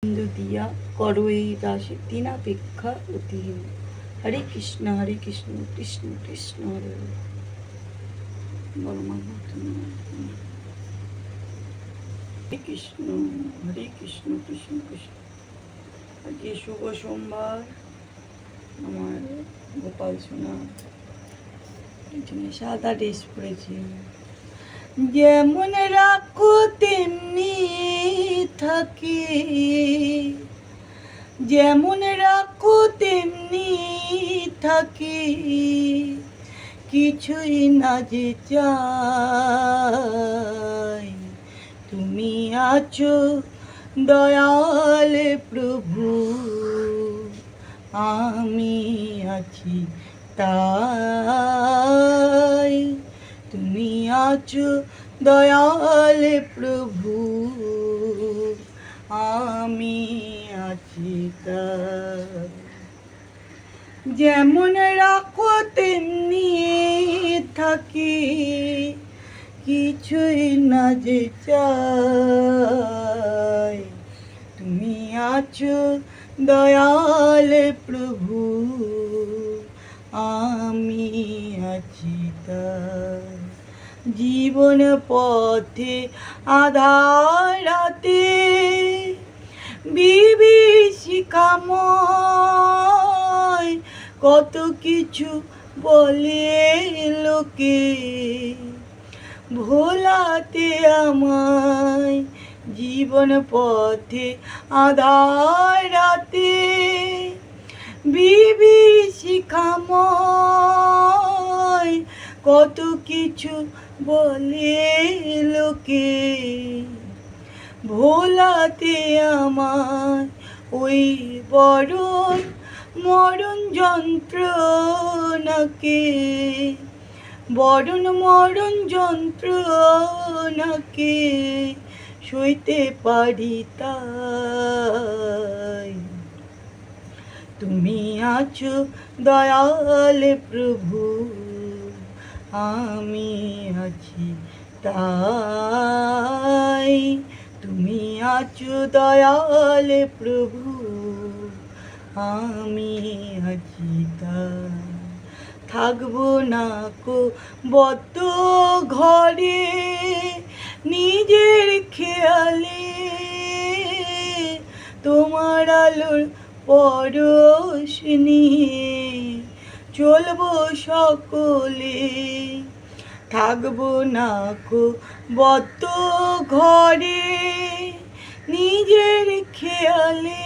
হিন্দু দিয়া করো এই দাসের দিনাপেক্ষা অতিহীন। হরে কৃষ্ণ কৃষ্ণ কৃষ্ণ হরে হরে। হরে কৃষ্ণ কৃষ্ণ কৃষ্ণ। আজকে শুভ সোমবার। আমার গোপাল সোনা সাদা ড্রেস পরেছি। যেমন রাখো তেমনি থাকি, যেমন রাখো তেমনি থাকি, কিছুই না যে চাই। তুমি আছো দয়াল প্রভু, আমি আছি তাই। তুমি আছো দয়াল প্রভু, আমি আছি তাই। যেমন রাখো তেমনি থাকি, কিছুই না যে চাই। তুমি আছো দয়াল প্রভু, আমি আছি তাই। জীবন পথে আধারাতে বিভীষিকাময়, কত কিছু বলে লোকে ভোলাতে আমায়। জীবন পথে আধারাতে বিভীষিকাময়, কত কিছু বলে লোকে ভোলাতে আমার। ওই বরণ মরণ যন্ত্রণাকে, বরণ মরণ যন্ত্রণাকে সইতে পারি তাই। তুমি আছো দয়াল প্রভু, আমি আছি তাই। তুমি আছো দয়াল প্রভু, আমি আছি তাই। থাকবো না কো বদ্ধ ঘরে নিজের খেয়ালে, তোমার আলোর পরশ নিয়ে চলবো সকলে। থাকবো না কো বদ্ধ ঘরে নিজের খেয়ালে,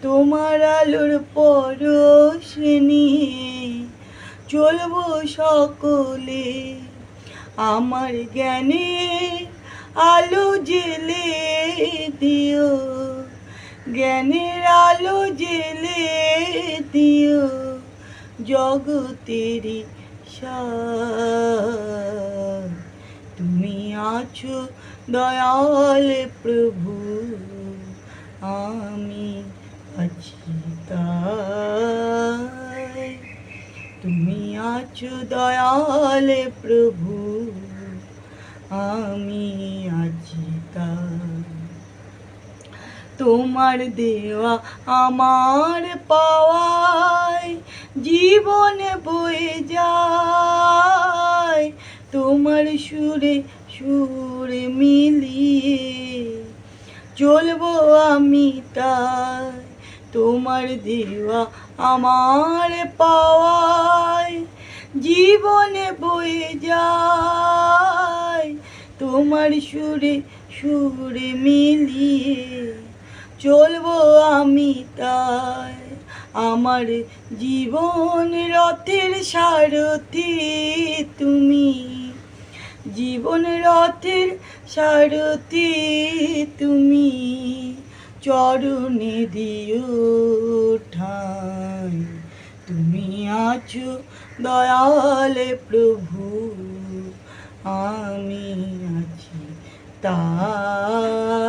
তোমার আলোর পরশ নিয়ে চলবো সকলে। আমার জ্ঞানে আলো জেলে দিও, জ্ঞানের আলো জেলে দিও জগতেরই সার। তুমি আছো দয়াল প্রভু, আমি আছি তাই। তুমি আছো দয়াল প্রভু, আমি আছি তাই। তোমার দেওয়া আমার পাওয়ায় জীবন বয়ে যায়। তোমার সুরে সুরে মিলিয়ে চলবো আমি তাই। তোমার দেওয়া আমার পাওয়ায় জীবন বয়ে যায়। তোমার সুরে সুরে মিলিয়ে চলবো আমি তাই। আমার জীবন রথের সারথি তুমি, জীবন রথের সারথি তুমি, চরণে দিও ঠাঁই। তুমি আছো দয়াল প্রভু, আমি আছি তাই।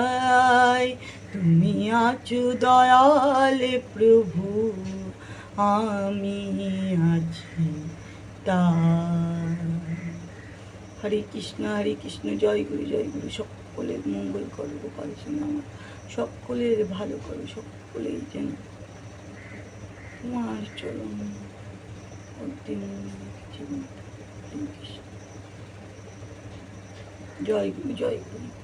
তুমি আছো দয়াল প্রভু, আমি আছি তাই। হরে কৃষ্ণ জয় গুরু জয় গুরু। সকলের মঙ্গল করো গোপাল সোনা আমার, সকলের ভালো করো, সকলেই যেন তোমার চরণ অন্তিম জীবন। জয় গুরু, জয় গুরু।